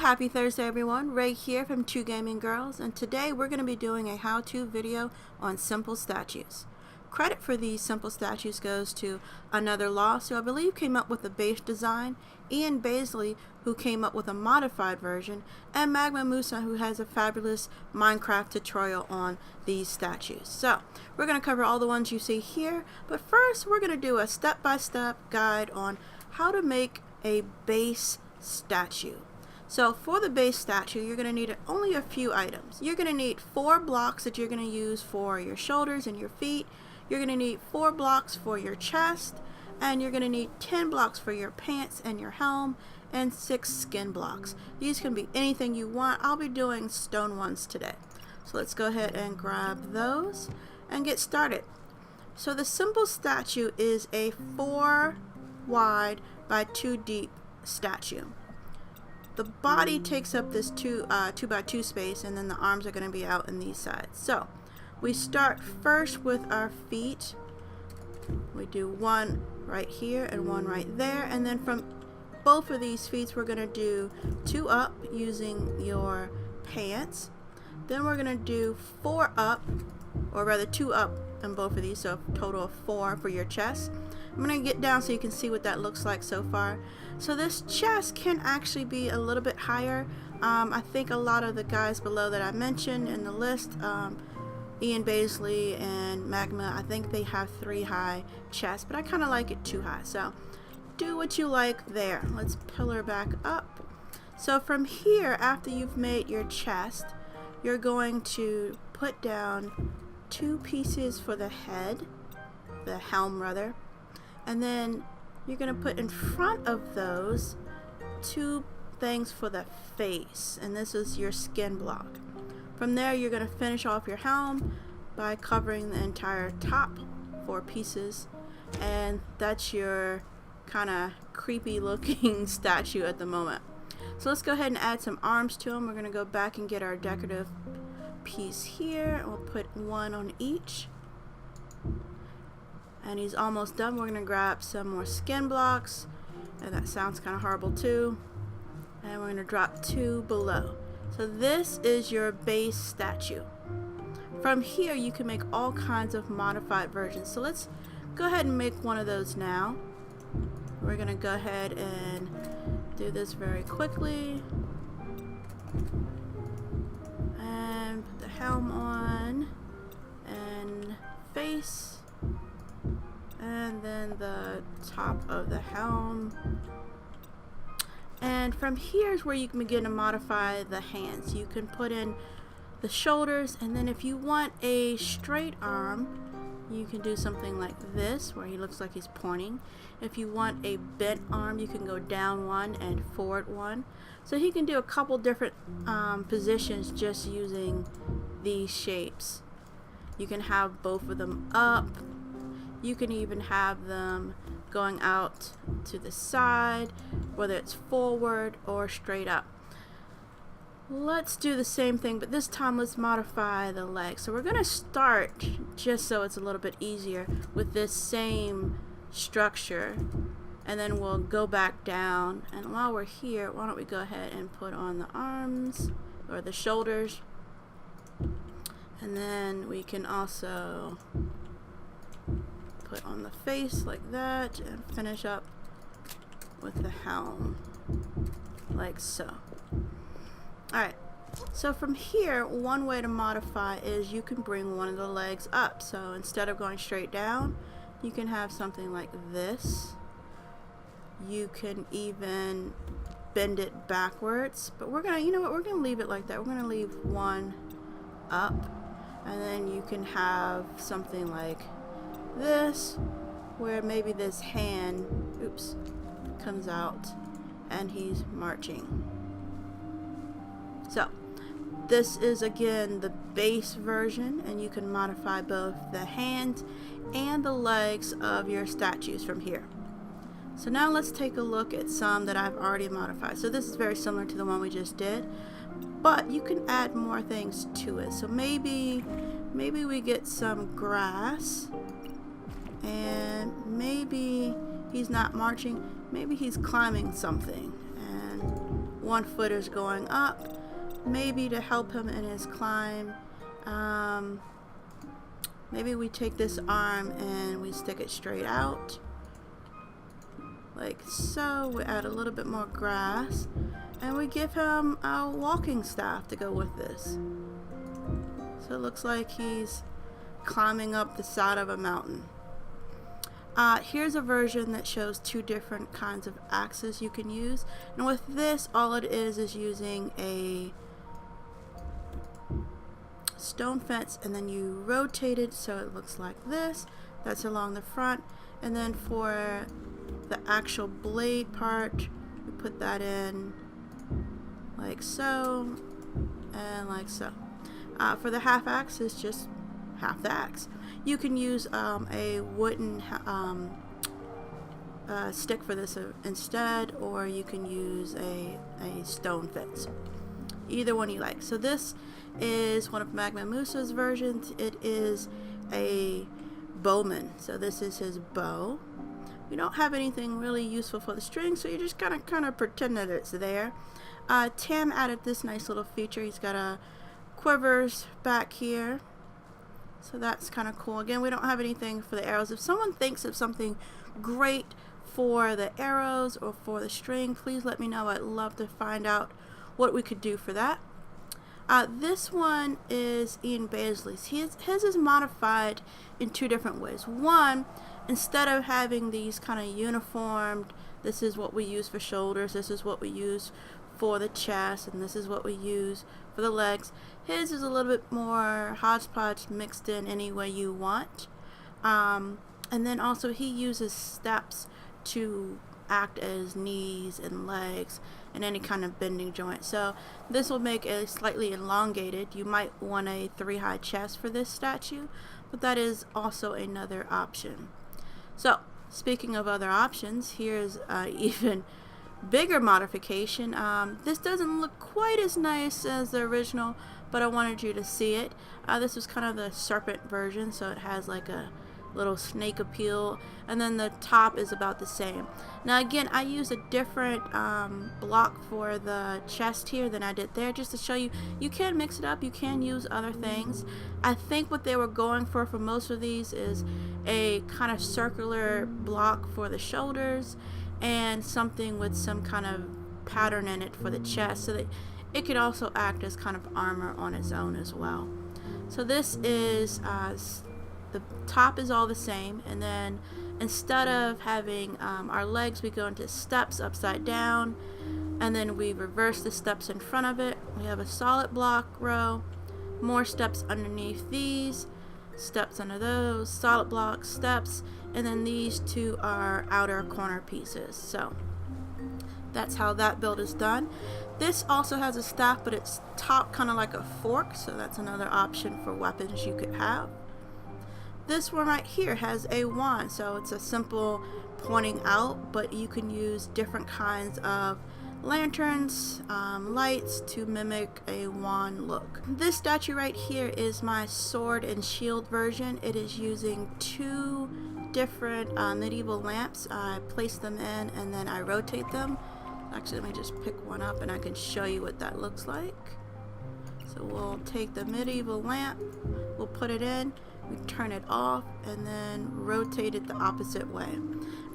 Happy Thursday everyone, Ray here from Two Gaming Girls, and today we're going to be doing a how-to video on simple statues. Credit for these simple statues goes to AnotherLost, who I believe came up with the base design, IanBailsy, who came up with a modified version, and Magmamusa, who has a fabulous Minecraft tutorial on these statues. So, we're going to cover all the ones you see here, but first we're going to do a step-by-step guide on how to make a base statue. So for the base statue, you're going to need only a few items. You're going to need 4 blocks that you're going to use for your shoulders and your feet. You're going to need 4 blocks for your chest, and you're going to need 10 blocks for your pants and your helm, and 6 skin blocks. These can be anything you want. I'll be doing stone ones today. So let's go ahead and grab those and get started. So the simple statue is a 4 wide by 2 deep statue. The body takes up this 2 by 2 space, and then the arms are going to be out in these sides. So we start first with our feet. We do one right here and one right there, and then from both of these feet we're going to do 2 up using your pants. Then we're going to do 4 up, or rather 2 up in both of these, so a total of 4 for your chest. I'm going to get down so you can see what that looks like so far. So this chest can actually be a little bit higher. I think a lot of the guys below that I mentioned in the list, IanBailsy and Magma, I think they have 3 high chests, but I kind of like it 2 high. So do what you like there. Let's pillar back up. So from here, after you've made your chest, you're going to put down 2 pieces for the head, the helm rather, and then you're going to put in front of those 2 things for the face, and this is your skin block. From there you're going to finish off your helm by covering the entire top 4 pieces, and that's your kind of creepy looking statue at the moment. So let's go ahead and add some arms to them. We're going to go back and get our decorative piece here, and we'll put 1 on each. And he's almost done. We're going to grab some more skin blocks, and that sounds kind of horrible too, and we're going to drop 2 below. So this is your base statue. From here you can make all kinds of modified versions. So let's go ahead and make one of those now. We're going to go ahead and do this very quickly and put the helm on and face, and then the top of the helm. And from here is where you can begin to modify the hands. You can put in the shoulders, and then if you want a straight arm, you can do something like this where he looks like he's pointing. If you want a bent arm, you can go down 1 and forward 1. So he can do a couple different positions just using these shapes. You can have both of them up. You can even have them going out to the side, whether it's forward or straight up. Let's do the same thing, but this time let's modify the legs. So we're going to start, just so it's a little bit easier, with this same structure, and then we'll go back down. And while we're here, why don't we go ahead and put on the arms or the shoulders, and then we can also put on the face like that, and finish up with the helm like so. Alright, so from here, one way to modify is you can bring one of the legs up. So instead of going straight down, you can have something like this. You can even bend it backwards, but we're gonna, you know what, we're gonna leave it like that. We're gonna leave 1 up, and then you can have something like this, where maybe this hand, oops, comes out and he's marching. So this is again the base version, and you can modify both the hands and the legs of your statues from here. So now let's take a look at some that I've already modified. So this is very similar to the one we just did, but you can add more things to it. So maybe we get some grass, and maybe he's not marching, maybe he's climbing something, and 1 foot is going up, maybe to help him in his climb. Maybe we take this arm and we stick it straight out like so. We add a little bit more grass and we give him a walking staff to go with this. So it looks like he's climbing up the side of a mountain. Here's a version that shows 2 different kinds of axes you can use, and with this all it is using a stone fence, and then you rotate it so it looks like this. That's along the front, and then for the actual blade part we put that in like so and like so. For the half axe, it's just half the axe. You can use a wooden stick for this instead, or you can use a stone fence. Either one you like. So this is one of Magmamusa's versions. It is a bowman. So this is his bow. We don't have anything really useful for the string, so you just kind of pretend that it's there. Tim added this nice little feature. He's got a quivers back here, so that's kind of cool. Again, we don't have anything for the arrows. If someone thinks of something great for the arrows or for the string, please let me know. I'd love to find out what we could do for that. This one is IanBailsy's. His is modified in 2 different ways. One, instead of having these kind of uniformed, this is what we use for shoulders, this is what we use for the chest, and this is what we use for the legs. His is a little bit more hodgepodge, mixed in any way you want. And then also he uses steps to act as knees and legs and any kind of bending joint. So this will make it slightly elongated. You might want a 3-high chest for this statue, but that is also another option. So speaking of other options, here's even bigger modification. This doesn't look quite as nice as the original, but I wanted you to see it. This was kind of the serpent version, so it has like a little snake appeal, and then the top is about the same. Now again, I used a different block for the chest here than I did there, just to show you you can mix it up, you can use other things. I think what they were going for most of these is a kind of circular block for the shoulders and something with some kind of pattern in it for the chest, so that it could also act as kind of armor on its own as well. So this is the top is all the same, and then instead of having our legs, we go into steps upside down, and then we reverse the steps in front of it. We have a solid block row, more steps underneath these, steps under those, solid block, steps, and then these 2 are outer corner pieces. So that's how that build is done. This also has a staff, but it's top kind of like a fork, so that's another option for weapons you could have. This one right here has a wand, so it's a simple pointing out, but you can use different kinds of lanterns, lights to mimic a wand look. This statue right here is my sword and shield version. It is using 2 different medieval lamps. I place them in and then I rotate them. Actually, let me just pick one up and I can show you what that looks like. So we'll take the medieval lamp, we'll put it in, we turn it off, and then rotate it the opposite way.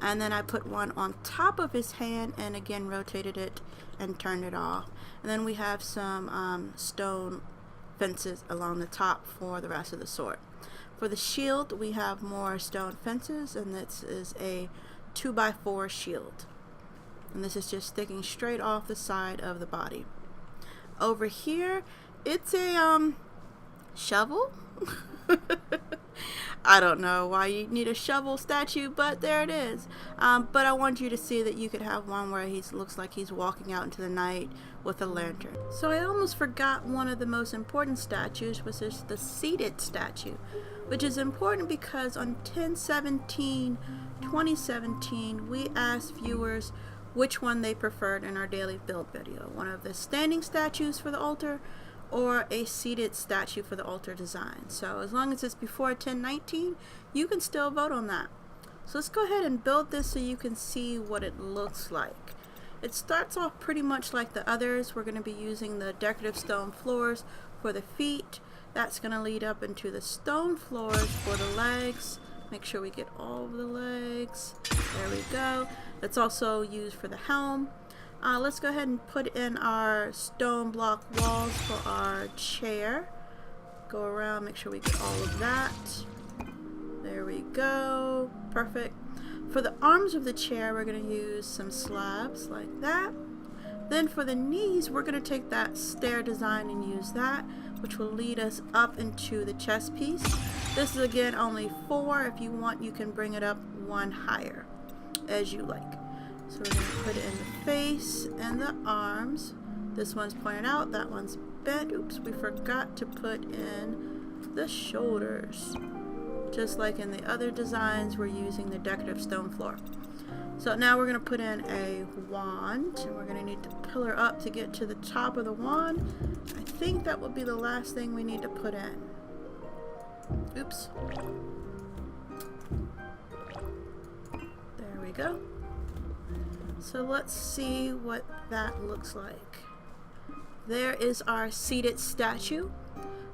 And then I put one on top of his hand and again rotated it and turned it off. And then we have some stone fences along the top for the rest of the sword. For the shield, we have more stone fences, and this is a 2x4 shield. And this is just sticking straight off the side of the body. Over here, it's a shovel. I don't know why you need a shovel statue, but there it is. But I want you to see that you could have one where he looks like he's walking out into the night with a lantern. So I almost forgot one of the most important statues, which is the seated statue, which is important because on 10/17/2017 we asked viewers which one they preferred in our daily build video. One of the standing statues for the altar or a seated statue for the altar design. So as long as it's before 10/19, you can still vote on that. So let's go ahead and build this so you can see what it looks like. It starts off pretty much like the others. We're going to be using the decorative stone floors for the feet. That's going to lead up into the stone floors for the legs. Make sure we get all of the legs. There we go. That's also used for the helm. Let's go ahead and put in our stone block walls for our chair. Go around, make sure we get all of that. There we go. Perfect. For the arms of the chair, we're going to use some slabs like that. Then for the knees, we're going to take that stair design and use that, which will lead us up into the chest piece. This is again only 4. If you want, you can bring it up 1 higher as you like. So we're going to put it in the face and the arms. This one's pointed out, that one's bent. Oops, we forgot to put in the shoulders. Just like in the other designs, we're using the decorative stone floor. So now we're going to put in a wand, and we're going to need to pillar up to get to the top of the wand. I think that will be the last thing we need to put in. Oops. There we go. So let's see what that looks like. There is our seated statue.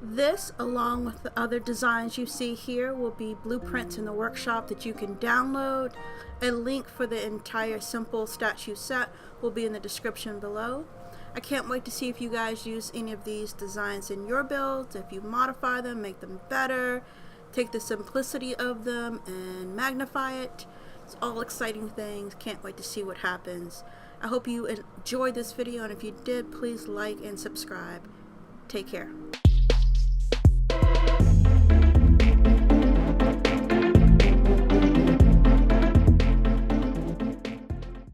This, along with the other designs you see here, will be blueprints in the workshop that you can download. A link for the entire simple statue set will be in the description below. I can't wait to see if you guys use any of these designs in your builds, if you modify them, make them better, take the simplicity of them and magnify it. It's all exciting things. Can't wait to see what happens. I hope you enjoyed this video, and if you did, please like and subscribe. Take care.